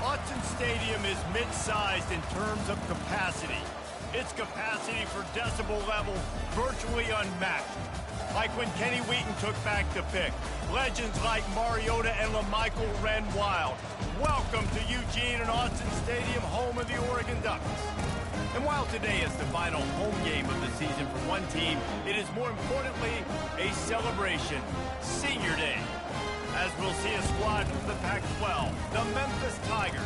Autzen Stadium is mid-sized in terms of capacity. Its capacity for decibel level virtually unmatched. Like when Kenny Wheaton took back the pick. Legends like Mariota and LaMichael ran wild. Welcome to Eugene and Autzen Stadium, home of the Oregon Ducks. And while today is the final home game of the season for one team, it is more importantly a celebration, Senior Day. As we'll see a squad from the Pac-12, the Memphis Tigers,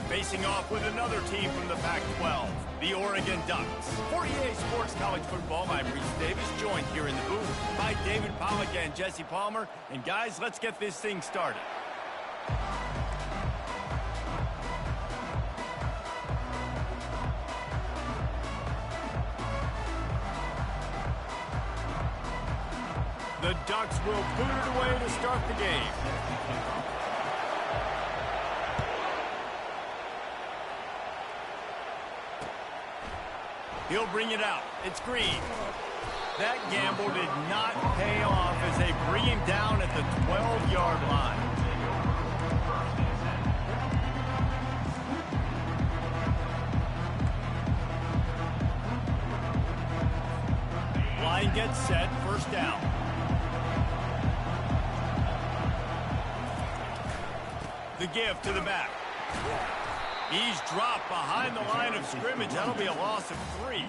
facing off with another team from the Pac-12, the Oregon Ducks. For EA Sports College Football, I'm Reese Davis, joined here in the booth by David Pollack and Jesse Palmer. And guys, let's get this thing started. The Ducks will put it away to start the game. He'll bring it out. It's Green. That gamble did not pay off as they bring him down at the 12-yard line. Line gets set, first down. The give to the back. He's dropped behind the line of scrimmage. That'll be a loss of 3.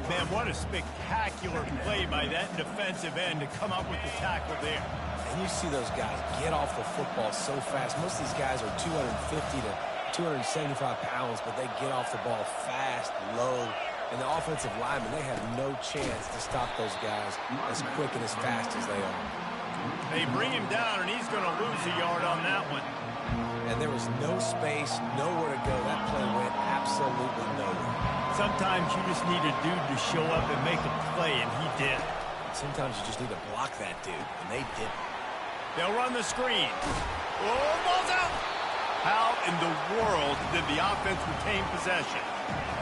Man, what a spectacular play by that defensive end to come up with the tackle there. And you see those guys get off the football so fast. Most of these guys are 250 to 275 pounds, but they get off the ball fast, low. And the offensive linemen, they have no chance to stop those guys as quick and as fast as they are. They bring him down, and he's going to lose a yard on that one. And there was no space, nowhere to go. That play went absolutely nowhere. Sometimes you just need a dude to show up and make a play, and he did. Sometimes you just need to block that dude, and they didn't. They'll run the screen. Oh, ball's out! How in the world did the offense retain possession?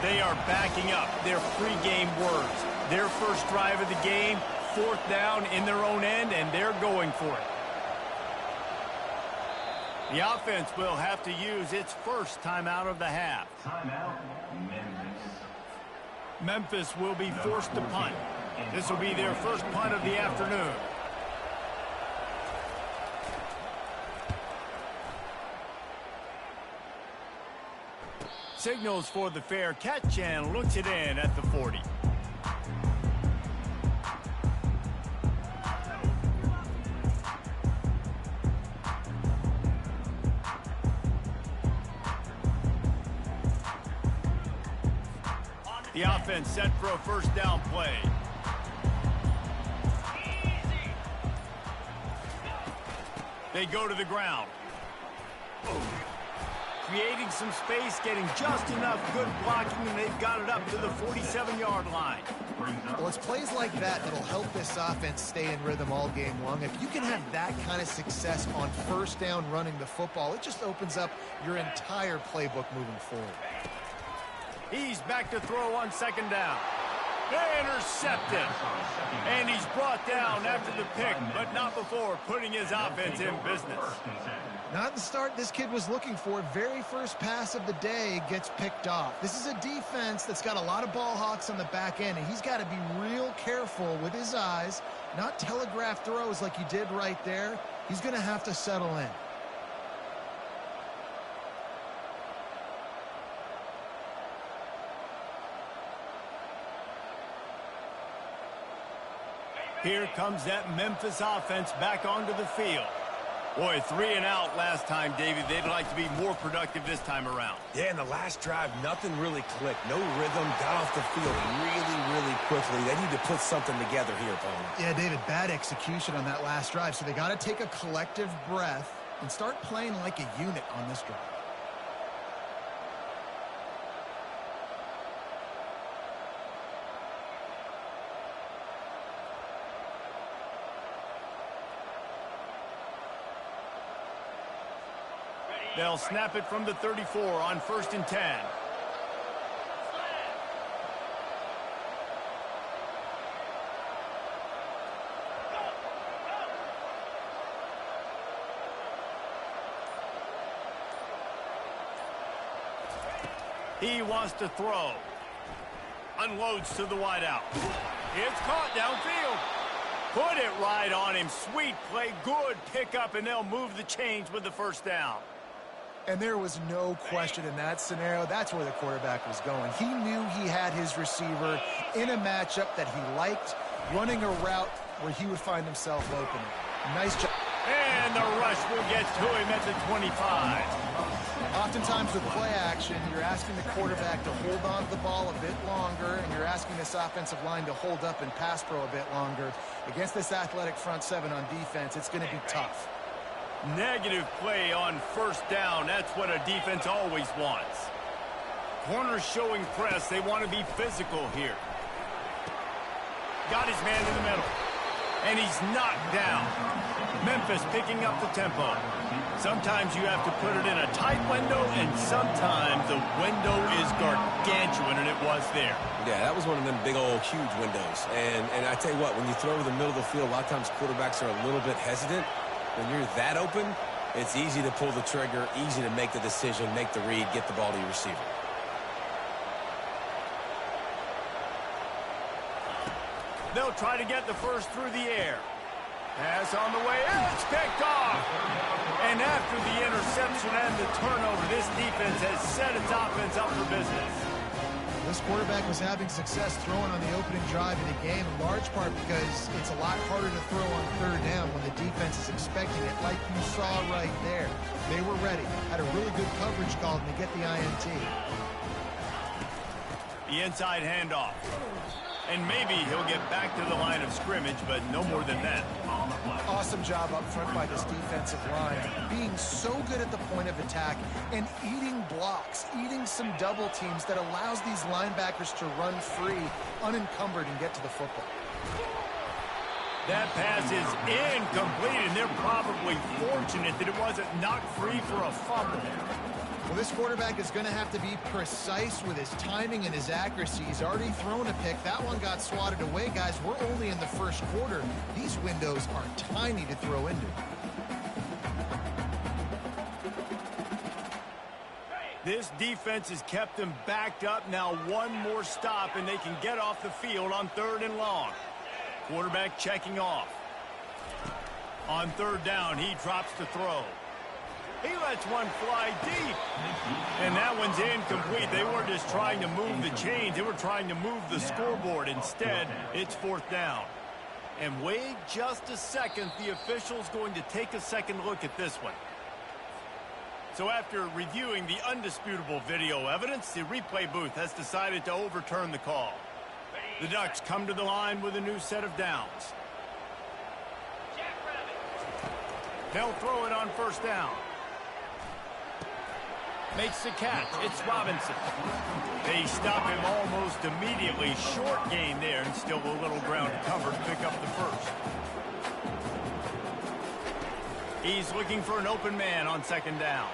They are backing up their pregame words. Their first drive of the game, 4th down in their own end, and they're going for it. The offense will have to use its first timeout of the half. Timeout, Memphis. Memphis will be forced to punt. This will be their first punt of the afternoon. Signals for the fair catch and looks it in at the 40. The offense set for a first down play. They go to the ground. Creating some space, getting just enough good blocking, and they've got it up to the 47-yard line. Well, it's plays like that that'll help this offense stay in rhythm all game long. If you can have that kind of success on first down running the football, it just opens up your entire playbook moving forward. He's back to throw on second down. Intercepted. And he's brought down after the pick, but not before putting his offense in business. Not the start this kid was looking for. Very first pass of the day gets picked off. This is a defense that's got a lot of ball hawks on the back end, and he's got to be real careful with his eyes, not telegraph throws like he did right there. He's going to have to settle in. Here comes that Memphis offense back onto the field. Boy, 3 and out last time, David. They'd like to be more productive this time around. Yeah, in the last drive, nothing really clicked. No rhythm, got off the field really quickly. They need to put something together here, Palmer. Yeah, David, bad execution on that last drive, so they got to take a collective breath and start playing like a unit on this drive. They'll snap it from the 34 on 1st and 10. He wants to throw. Unloads to the wideout. It's caught downfield. Put it right on him. Sweet play. Good pickup, and they'll move the chains with the first down. And there was no question in that scenario. That's where the quarterback was going. He knew he had his receiver in a matchup that he liked, running a route where he would find himself open. Nice job. And the rush will get to him at the 25. Oftentimes with play action, you're asking the quarterback to hold on to the ball a bit longer, and you're asking this offensive line to hold up and pass pro a bit longer. Against this athletic front seven on defense, it's going to be tough. Negative play on first down. That's what a defense always wants. Corners showing press. They want to be physical here. Got his man in the middle. And he's knocked down. Memphis picking up the tempo. Sometimes you have to put it in a tight window, and sometimes the window is gargantuan, and it was there. Yeah, that was one of them big old huge windows. And I tell you what, when you throw over the middle of the field, a lot of times quarterbacks are a little bit hesitant. When you're that open, it's easy to pull the trigger, easy to make the decision, make the read, get the ball to your receiver. They'll try to get the first through the air. Pass on the way. It's picked off. And after the interception and the turnover, this defense has set its offense up for business. This quarterback was having success throwing on the opening drive of the game, in large part because it's a lot harder to throw on third down when the defense is expecting it, like you saw right there. They were ready. Had a really good coverage call to get the INT. The inside handoff. And maybe he'll get back to the line of scrimmage, but no more than that. Awesome job up front by this defensive line, being so good at the point of attack and eating blocks, eating some double teams that allows these linebackers to run free, unencumbered, and get to the football. That pass is incomplete, and they're probably fortunate that it wasn't knocked free for a fumble. Well, this quarterback is going to have to be precise with his timing and his accuracy. He's already thrown a pick. That one got swatted away, guys. We're only in the first quarter. These windows are tiny to throw into. This defense has kept them backed up. Now one more stop, and they can get off the field on 3rd and long. Quarterback checking off. On 3rd down, he drops to throw. He lets one fly deep. And that one's incomplete. They weren't just trying to move the chains. They were trying to move the scoreboard. Instead, it's 4th down. And wait just a second. The official's going to take a second look at this one. So after reviewing the undisputable video evidence, the replay booth has decided to overturn the call. The Ducks come to the line with a new set of downs. They'll throw it on 1st down. Makes the catch. It's Robinson. They stop him almost immediately. Short gain there, and still a little ground to cover to pick up the first. He's looking for an open man on 2nd down.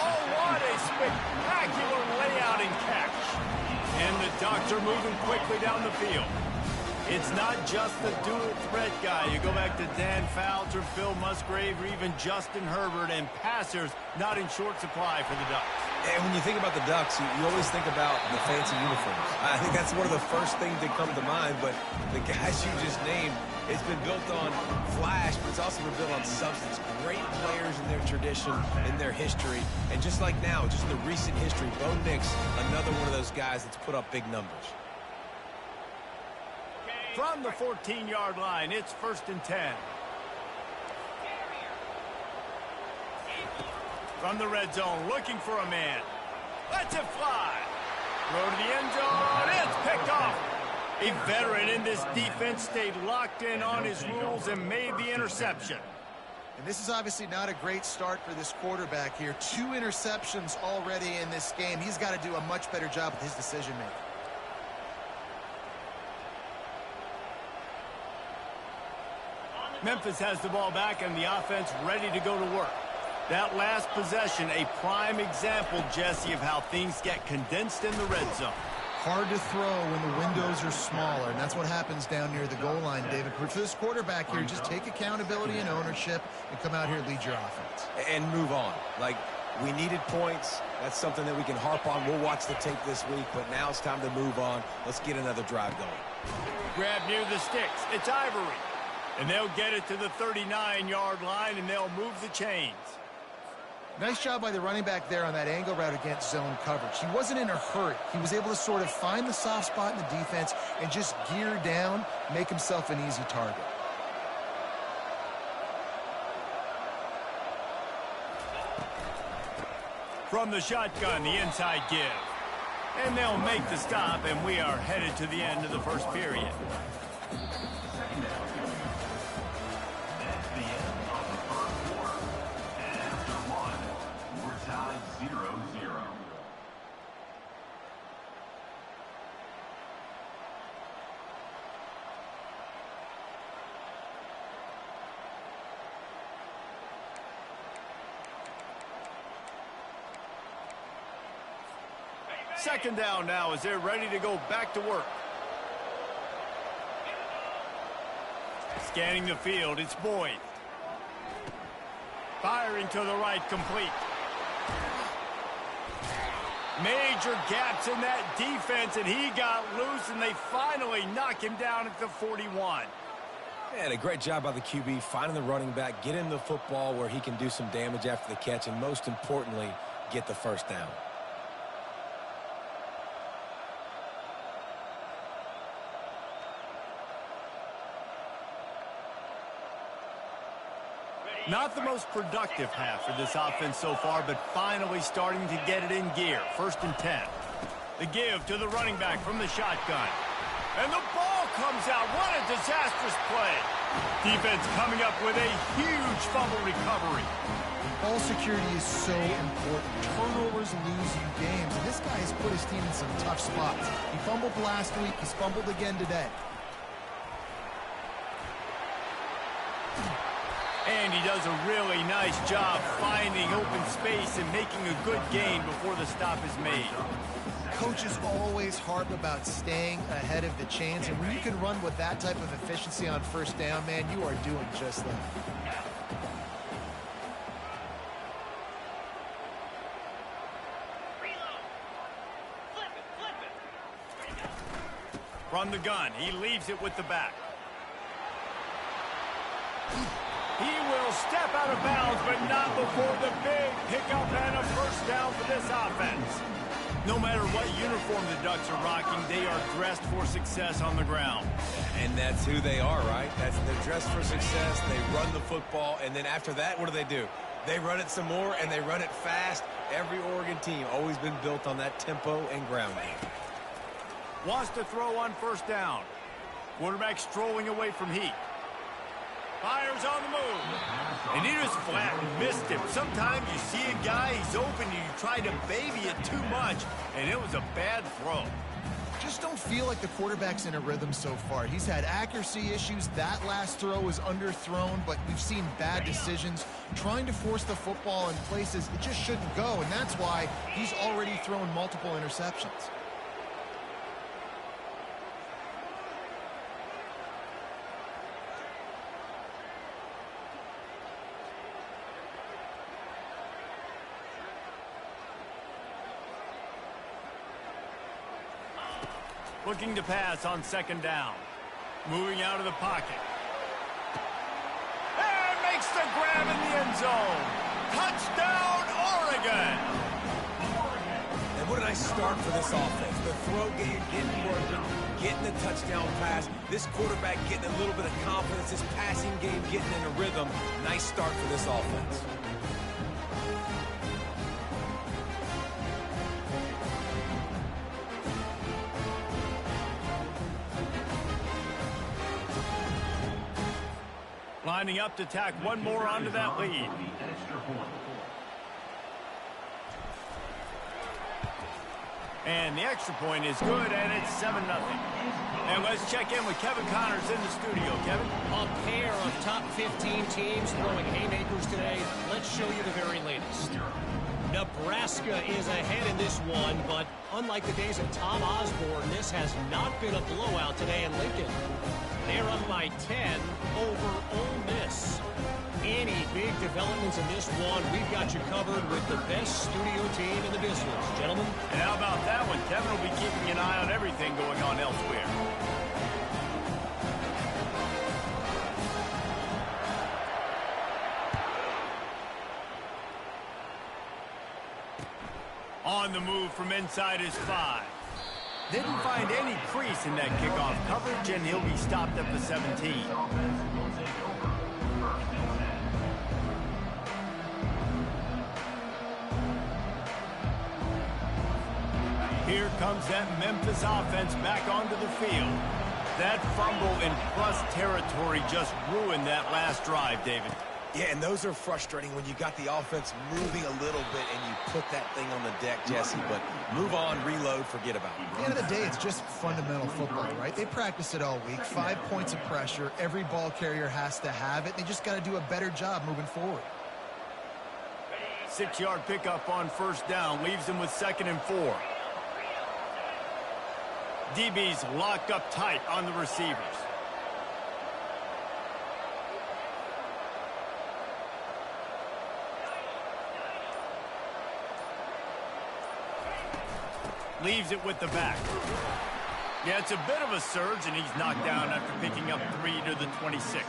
Oh, what a spectacular layout and catch. And the Ducks are moving quickly down the field. It's not just the dual threat guy. You go back to Dan Fouts or Phil Musgrave or even Justin Herbert, and passers not in short supply for the Ducks. And when you think about the Ducks, you always think about the fancy uniforms. I think that's one of the first things that come to mind, but the guys you just named, it's been built on flash, but it's also been built on substance. Great players in their tradition, in their history, and just like now, just the recent history, Bo Nix, another one of those guys that's put up big numbers. From the 14-yard line, it's 1st and 10. From the red zone, looking for a man. Lets it fly. Throw to the end zone. It's picked off. A veteran in this defense stayed locked in on his rules and made the interception. And this is obviously not a great start for this quarterback here. 2 interceptions already in this game. He's got to do a much better job with his decision-making. Memphis has the ball back and the offense ready to go to work. That last possession, a prime example, Jesse, of how things get condensed in the red zone. Hard to throw when the windows are smaller, and that's what happens down near the goal line, David. For this quarterback here, just take accountability and ownership and come out here and lead your offense. And move on. Like, We needed points. That's something that we can harp on. We'll watch the tape this week, but now it's time to move on. Let's get another drive going. Grab near the sticks. It's Ivory. And they'll get it to the 39-yard line, and they'll move the chains. Nice job by the running back there on that angle route against zone coverage. He wasn't in a hurry. He was able to sort of find the soft spot in the defense and just gear down, make himself an easy target. From the shotgun, the inside give. And they'll make the stop, and we are headed to the end of the first period. Second down now as they're ready to go back to work. Scanning the field, it's Boyd. Firing to the right, complete. Major gaps in that defense, and he got loose, and they finally knock him down at the 41. And a great job by the QB finding the running back, get him the football where he can do some damage after the catch, and most importantly, get the first down. Not the most productive half for this offense so far, but finally starting to get it in gear. 1st and 10. The give to the running back from the shotgun. And the ball comes out. What a disastrous play. Defense coming up with a huge fumble recovery. Ball security is so important. Turnovers lose you games, and this guy has put his team in some tough spots. He fumbled last week. He's fumbled again today. And he does a really nice job finding open space and making a good gain before the stop is made. Coaches always harp about staying ahead of the chains, and when you can run with that type of efficiency on first down, man, you are doing just that. From the gun, he leaves it with the back. He will step out of bounds, but not before the big pickup and a first down for this offense. No matter what uniform the Ducks are rocking, they are dressed for success on the ground. And that's who they are, right? They're dressed for success. They run the football, and then after that, what do? They run it some more, and they run it fast. Every Oregon team always been built on that tempo and ground game. Wants to throw on first down. Quarterback strolling away from Heat. Fires on the move. And he just flat missed him. Sometimes you see a guy, he's open, and you try to baby it too much, and it was a bad throw. Just don't feel like the quarterback's in a rhythm so far. He's had accuracy issues. That last throw was underthrown, but we've seen bad decisions. Trying to force the football in places it just shouldn't go, and that's why he's already thrown multiple interceptions. Looking to pass on second down. Moving out of the pocket. And makes the grab in the end zone. Touchdown, Oregon! And what a nice start for this offense. The throw game getting working, getting the touchdown pass. This quarterback getting a little bit of confidence. This passing game getting in a rhythm. Nice start for this offense. Lining up to tack one more onto that lead. And the extra point is good, and it's 7-0. And let's check in with Kevin Connors in the studio. Kevin? A pair of top 15 teams throwing haymakers today. Let's show you the very latest. Nebraska is ahead in this one, but unlike the days of Tom Osborne, this has not been a blowout today in Lincoln. They're up by 10 over Ole Miss. any big developments in this one, we've got you covered with the best studio team in the business, gentlemen. And how about that one? Kevin will be keeping an eye on everything going on elsewhere. On the move from inside his 5. Didn't find any crease in that kickoff coverage, and he'll be stopped at the 17. Here comes that Memphis offense back onto the field. That fumble in plus territory just ruined that last drive, David. Yeah, and those are frustrating when you got the offense moving a little bit and you put that thing on the deck, Jesse. But move on, reload, forget about it. At the end of the day, it's just fundamental football, right? They practice it all week. 5 points of pressure. Every ball carrier has to have it. They just got to do a better job moving forward. 6-yard pickup on first down leaves them with 2nd and 4. DB's locked up tight on the receivers. Leaves it with the back. Yeah, it's a bit of a surge, and he's knocked down after picking up 3 to the 26.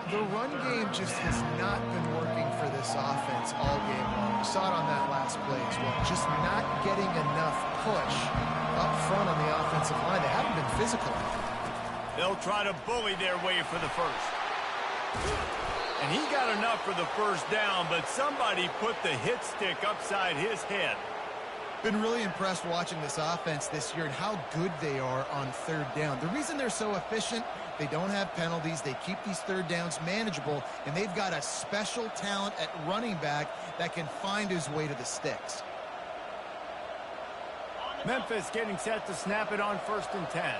The run game just has not been working for this offense all game long. We saw it on that last play as well. Just not getting enough push up front on the offensive line. They haven't been physical. They'll try to bully their way for the first. And he got enough for the first down, but somebody put the hit stick upside his head. Been really impressed watching this offense this year and how good they are on 3rd down. The reason they're so efficient, they don't have penalties. They keep these 3rd downs manageable, and they've got a special talent at running back that can find his way to the sticks. Memphis getting set to snap it on 1st and 10.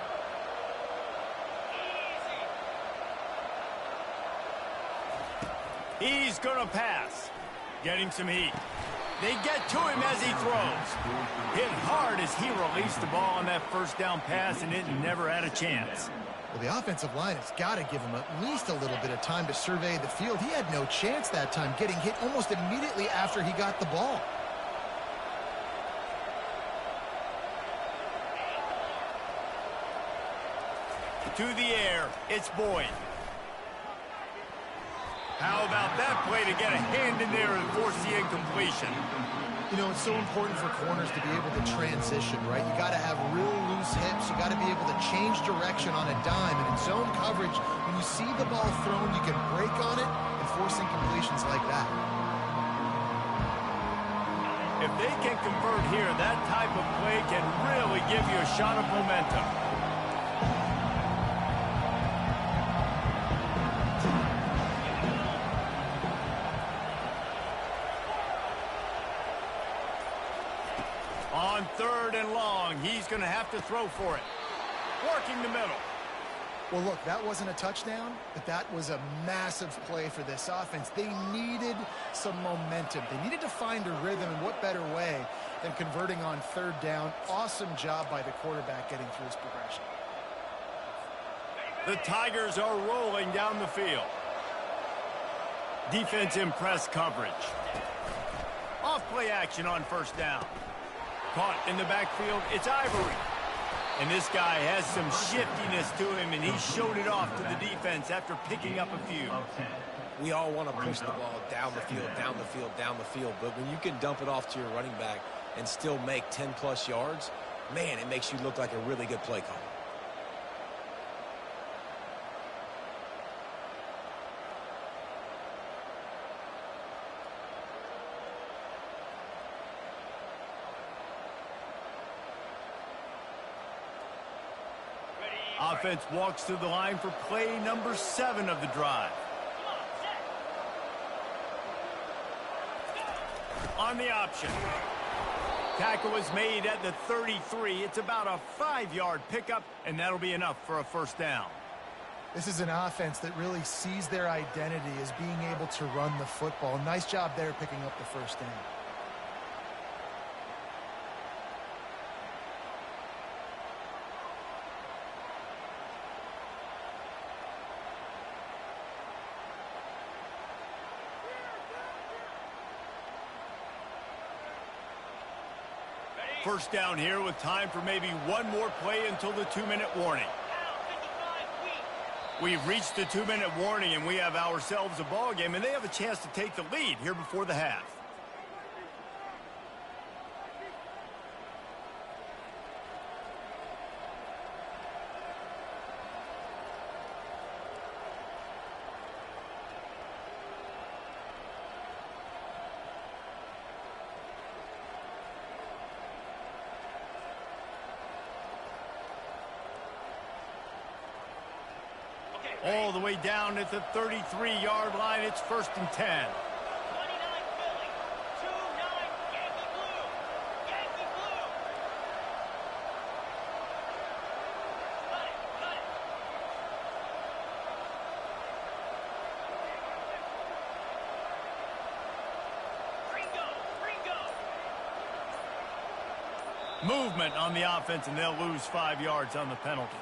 He's going to pass. Getting some heat. They get to him as he throws. Hit hard as he released the ball on that first down pass, and it never had a chance. Well, the offensive line has got to give him at least a little bit of time to survey the field. He had no chance that time, getting hit almost immediately after he got the ball. To the air, it's Boyd. How about that play to get a hand in there and force the incompletion? You know, it's so important for corners to be able to transition, right? You got to have real loose hips. You got to be able to change direction on a dime. And in zone coverage, when you see the ball thrown, you can break on it and force incompletions like that. If they can convert here, that type of play can really give you a shot of momentum. On 3rd and long, he's going to have to throw for it. Working the middle. Well, look, that wasn't a touchdown, but that was a massive play for this offense. They needed some momentum. They needed to find a rhythm, and what better way than converting on 3rd down. Awesome job by the quarterback getting through his progression. The Tigers are rolling down the field. Defense in press coverage. Off play action on 1st down. Caught in the backfield, it's Ivory. And this guy has some shiftiness to him, and he showed it off to the defense after picking up a few. We all want to push the ball down the field, down the field, down the field. But when you can dump it off to your running back and still make 10-plus yards, man, it makes you look like a really good play caller. Offense walks through the line for play number 7 of the drive. On the option. Tackle is made at the 33. It's about a 5-yard pickup, and that'll be enough for a first down. This is an offense that really sees their identity as being able to run the football. Nice job there picking up the first down. First down here with time for maybe one more play until the 2-minute warning. We've reached the 2-minute warning, and we have ourselves a ball game, and they have a chance to take the lead here before the half. All the way down at the 33-yard line. It's 1st and 10. 29 Philly, 2-9 Yankee Blue. Yankee Blue. Cut it. Ringo. Movement on the offense, and they'll lose 5 yards on the penalty.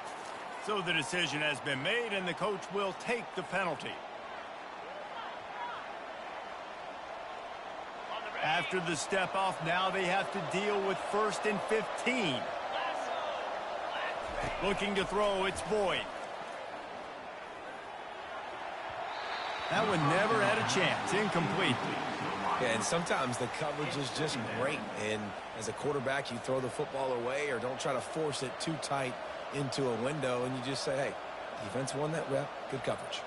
So the decision has been made, and the coach will take the penalty. After the step off, now they have to deal with 1st and 15. Looking to throw, it's Boyd. That one never had a chance. Incomplete. Yeah, and sometimes the coverage is just great. And as a quarterback, you throw the football away or don't try to force it too tight into a window, and you just say, hey, defense won that rep, good coverage.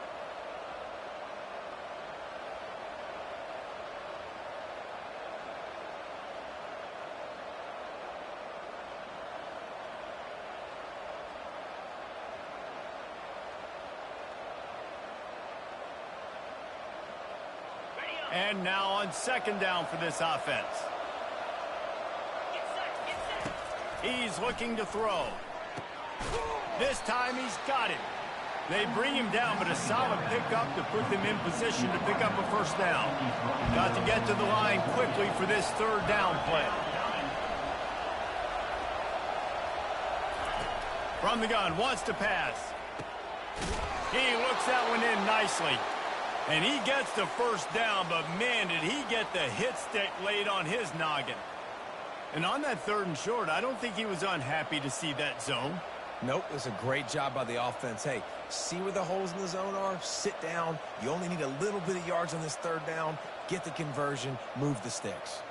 And now on 2nd down for this offense. He's looking to throw. This time he's got him. They bring him down, but a solid pickup to put them in position to pick up a 1st down. Got to get to the line quickly for this 3rd down play. From the gun, wants to pass. He looks that one in nicely. And he gets the 1st down, but man, did he get the hit stick laid on his noggin. And on that 3rd and short, I don't think he was unhappy to see that zone. Nope, it's a great job by the offense. Hey, see where the holes in the zone are, sit down. You only need a little bit of yards on this 3rd down. Get the conversion, move the sticks.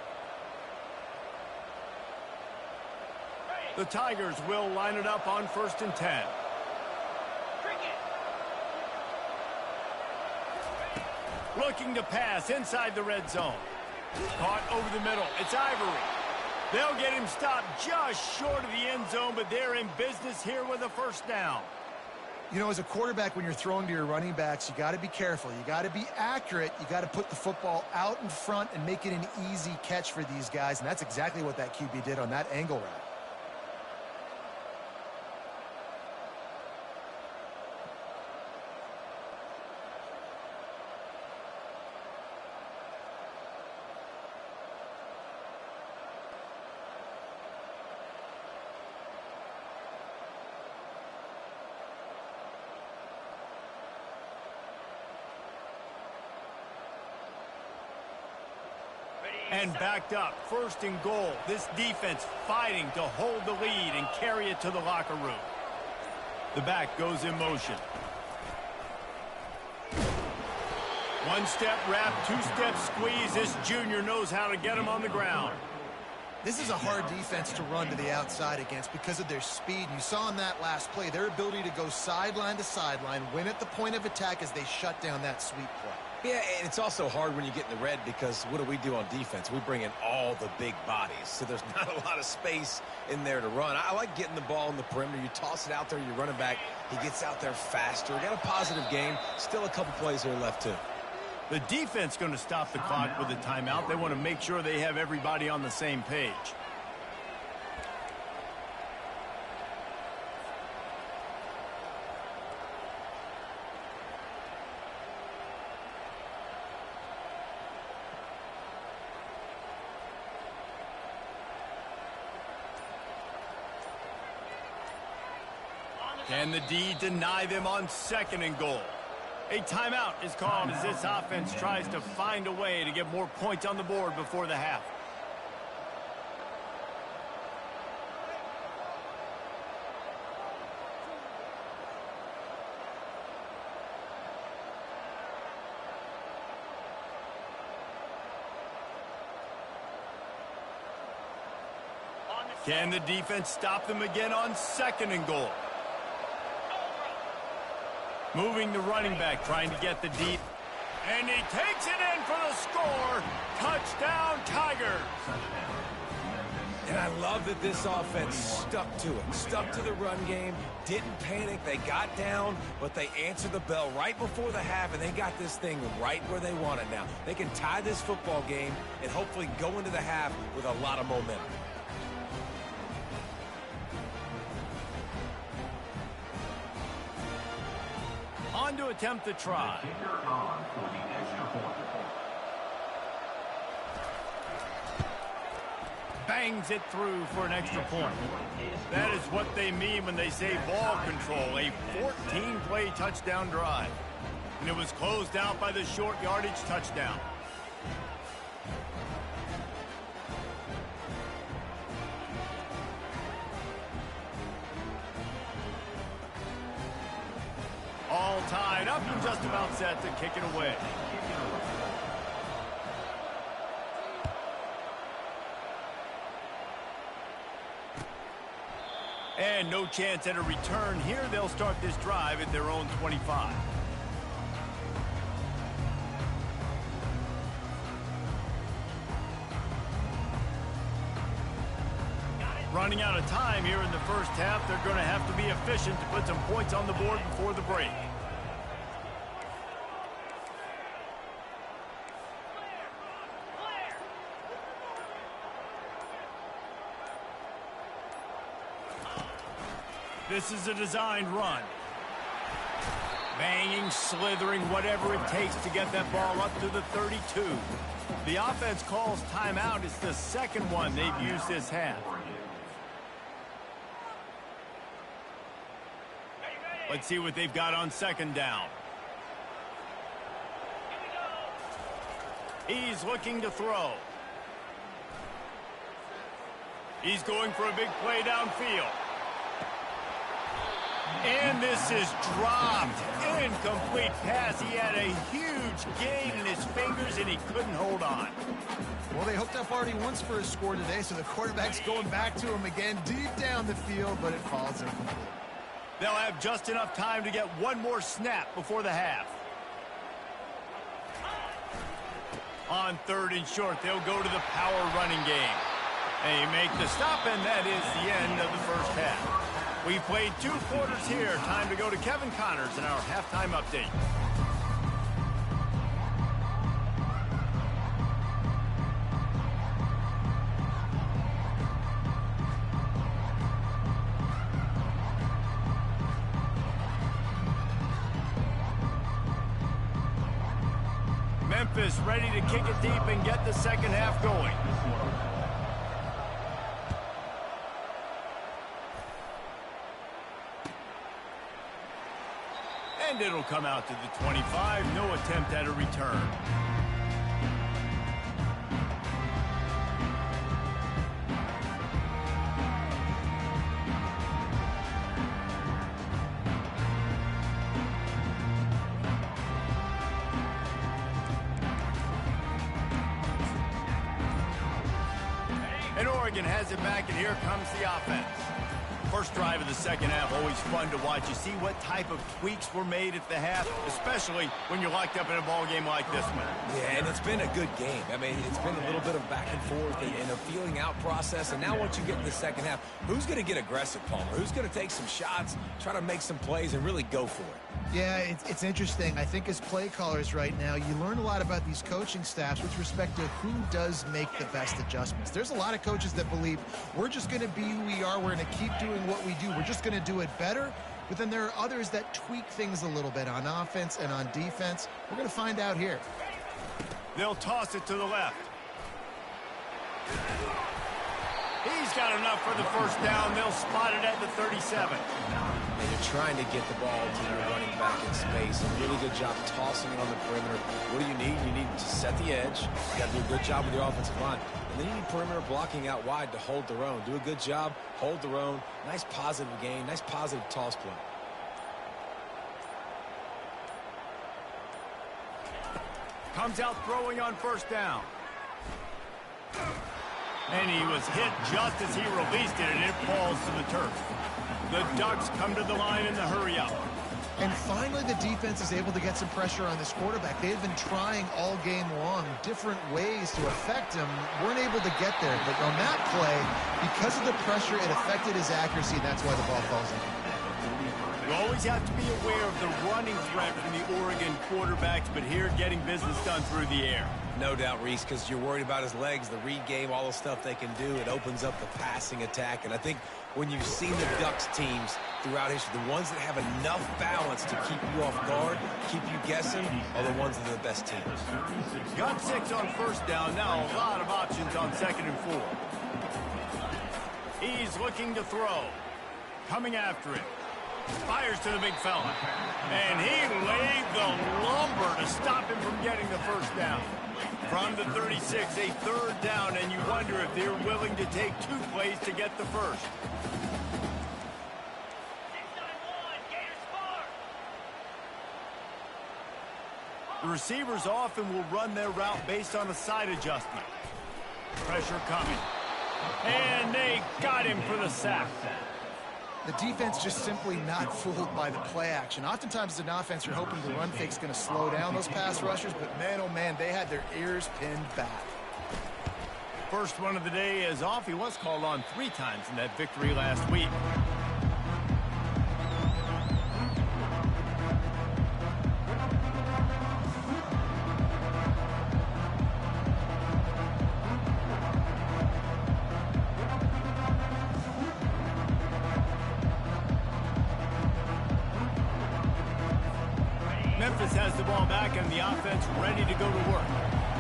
The Tigers will line it up on 1st and 10. Looking to pass inside the red zone. Caught over the middle. It's Ivory. They'll get him stopped just short of the end zone, but they're in business here with a 1st down. You know, as a quarterback, when you're throwing to your running backs, you got to be careful. You got to be accurate. You got to put the football out in front and make it an easy catch for these guys, and that's exactly what that QB did on that angle route. And backed up, 1st and goal. This defense fighting to hold the lead and carry it to the locker room. The back goes in motion. 1-step wrap, 2-step squeeze. This junior knows how to get him on the ground. This is a hard defense to run to the outside against because of their speed. You saw in that last play their ability to go sideline to sideline, win at the point of attack as they shut down that sweep play. Yeah, and it's also hard when you get in the red because what do we do on defense? We bring in all the big bodies, so there's not a lot of space in there to run. I like getting the ball in the perimeter. You toss it out there, you're running back. He gets out there faster. Got a positive game. Still a couple plays here left, too. The defense going to stop the clock with a timeout. They want to make sure they have everybody on the same page. Can the D deny them on 2nd and goal? A timeout is called as this offense tries to find a way to get more points on the board before the half. Can the defense stop them again on 2nd and goal? Moving the running back, trying to get the deep. And he takes it in for the score. Touchdown, Tigers. And I love that this offense stuck to it, stuck to the run game, didn't panic. They got down, but they answered the bell right before the half, and they got this thing right where they want it now. They can tie this football game and hopefully go into the half with a lot of momentum. On to attempt the try. Kicker on for the extra point. Bangs it through for an extra point. That is what they mean when they say ball control, a 14-play touchdown drive. And it was closed out by the short yardage touchdown. All tied up and just about set to kick it away. And no chance at a return here. They'll start this drive at their own 25. Running out of time here in the first half. They're going to have to be efficient to put some points on the board before the break. This is a designed run. Banging, slithering, whatever it takes to get that ball up to the 32. The offense calls timeout. It's the second one they've used this half. Let's see what they've got on 2nd down. He's looking to throw. He's going for a big play downfield. And this is dropped. Incomplete pass. He had a huge gain in his fingers, and he couldn't hold on. Well, they hooked up already once for a score today, so the quarterback's going back to him again deep down the field, but it falls incomplete. They'll have just enough time to get one more snap before the half. On 3rd and short, they'll go to the power running game. They make the stop, and that is the end of the first half. We played 2 quarters here. Time to go to Kevin Connors in our halftime update. Memphis ready to kick it deep and get the second half going. And it'll come out to the 25. No attempt at a return. And Oregon has it back, and here comes the offense. First drive of the second half, always fun to watch. You see what type of tweaks were made at the half, especially when you're locked up in a ball game like this one. Yeah, and it's been a good game. I mean, it's been a little bit of back and forth and a feeling out process. And now once you get in the second half, who's going to get aggressive, Palmer? Who's going to take some shots, try to make some plays, and really go for it? Yeah, it's interesting. I think as play callers right now, you learn a lot about these coaching staffs with respect to who does make the best adjustments. There's a lot of coaches that believe we're just going to be who we are. We're going to keep doing what we do. We're just going to do it better. But then there are others that tweak things a little bit on offense and on defense. We're going to find out here. They'll toss it to the left. He's got enough for the first down. They'll spot it at the 37. And you're trying to get the ball to your running back in space. A really good job tossing it on the perimeter. What do you need? You need to set the edge. You got to do a good job with your offensive line. And then you need perimeter blocking out wide to hold their own. Do a good job, hold their own. Nice positive gain, nice positive toss play. Comes out throwing on first down. And he was hit just as he released it, and it falls to the turf. The Ducks come to the line in the hurry-up. And finally, the defense is able to get some pressure on this quarterback. They've been trying all game long different ways to affect him. Weren't able to get there. But on that play, because of the pressure, it affected his accuracy, and that's why the ball falls in. You always have to be aware of the running threat from the Oregon quarterbacks, but here getting business done through the air. No doubt, Reese, because you're worried about his legs, the read game, all the stuff they can do. It opens up the passing attack. And I think when you've seen the Ducks teams throughout history, the ones that have enough balance to keep you off guard, keep you guessing, are the ones that are the best teams. Got 6 on first down. Now a lot of options on 2nd and 4. He's looking to throw. Coming after it. Fires to the big fella. And he laid the lumber to stop him from getting the first down. From the 36, a 3rd down, and you wonder if they're willing to take 2 plays to get the first. 6-9-1, Gators score. The receivers often will run their route based on a side adjustment. Pressure coming. And they got him for the sack. The defense just simply not fooled by the play action. Oftentimes as an offense, you're hoping the run fake's going to slow down those pass rushers, but man, oh man, they had their ears pinned back. First one of the day is off. He was called on 3 times in that victory last week. Memphis has the ball back and the offense ready to go to work.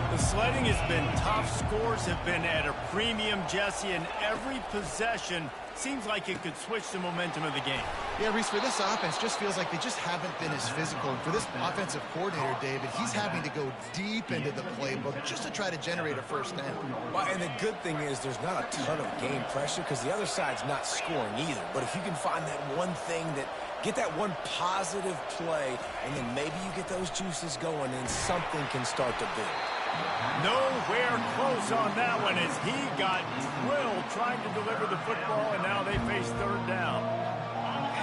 The sledding has been tough. Scores have been at a premium, Jesse, and every possession seems like it could switch the momentum of the game. Yeah, Reese, for this offense, just feels like they just haven't been as physical. And for this offensive coordinator, David, he's having to go deep into the playbook just to try to generate a first down. Well, and the good thing is there's not a ton of game pressure because the other side's not scoring either. But if you can find that one thing that get that one positive play, and then maybe you get those juices going and something can start to build. Nowhere close on that one as he got drilled trying to deliver the football, and now they face 3rd down.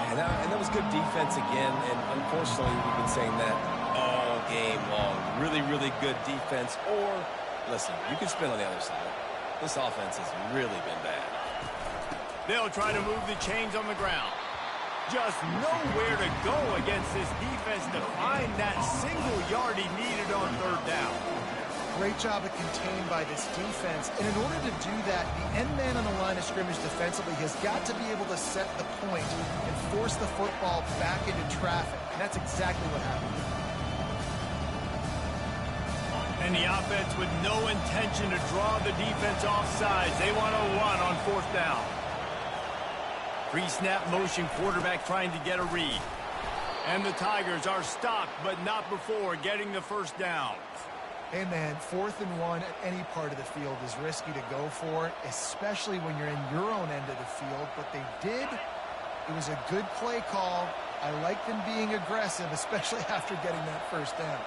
And that was good defense again, and unfortunately we've been saying that all game long. Really, really good defense. Or, listen, you can spin on the other side. This offense has really been bad. They'll try to move the chains on the ground. Just nowhere to go against this defense to find that single yard he needed on 3rd down. Great job of contained by this defense. And in order to do that, the end man on the line of scrimmage defensively has got to be able to set the point and force the football back into traffic. And that's exactly what happened. And the offense with no intention to draw the defense off sides. They want to run on 4th down. Pre-snap motion quarterback trying to get a read. And the Tigers are stopped, but not before getting the first down. Hey, man, 4th and 1 at any part of the field is risky to go for, especially when you're in your own end of the field. But they did. It was a good play call. I like them being aggressive, especially after getting that first down.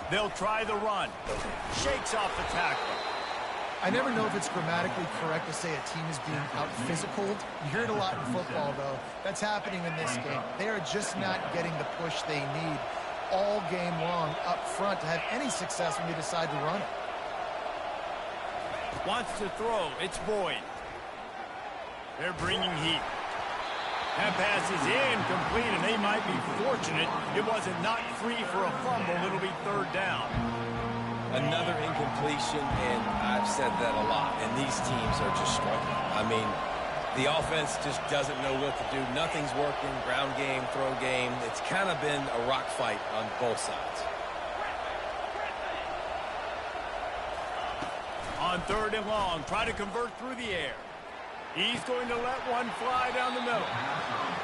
They'll try the run. Shakes off the tackle. I never know if it's grammatically correct to say a team is being out-physicaled. You hear it a lot in football, though. That's happening in this game. They are just not getting the push they need all game long up front to have any success when you decide to run it. Wants to throw. It's Boyd. They're bringing heat. That pass is incomplete, and they might be fortunate it wasn't knocked free for a fumble. It'll be 3rd down. Another incompletion, and I've said that a lot, and these teams are just struggling. I mean, the offense just doesn't know what to do. Nothing's working, ground game, throw game. It's kind of been a rock fight on both sides. On 3rd and long, try to convert through the air. He's going to let one fly down the middle.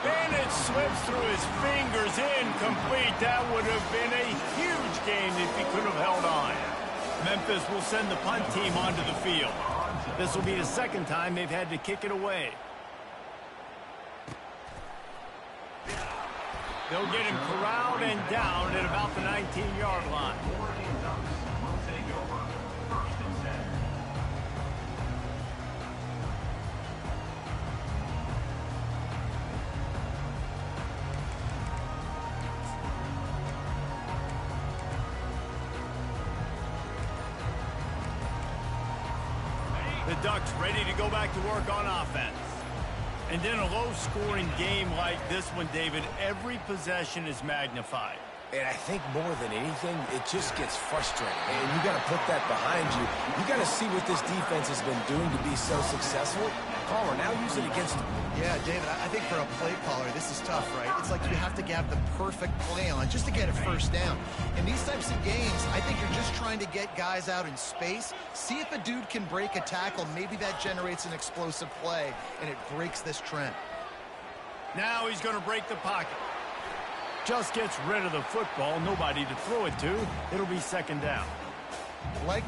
And it slips through his fingers, incomplete. That would have been a huge game if he could have held on. Memphis will send the punt team onto the field. This will be the 2nd time they've had to kick it away. They'll get him corralled and down at about the 19-yard line. Will take over. First and 10. The Ducks ready to go back to work on offense. And in a low-scoring game like this one, David, every possession is magnified. And I think more than anything, it just gets frustrating. And you got to put that behind you. You got to see what this defense has been doing to be so successful. Caller, now use it against them. Yeah, David, I think for a play caller, this is tough, right? It's like you have to have the perfect play on just to get a first down. In these types of games, I think you're just trying to get guys out in space, see if a dude can break a tackle. Maybe that generates an explosive play, and it breaks this trend. Now he's going to break the pocket. Just gets rid of the football. Nobody to throw it to. It'll be second down. Like the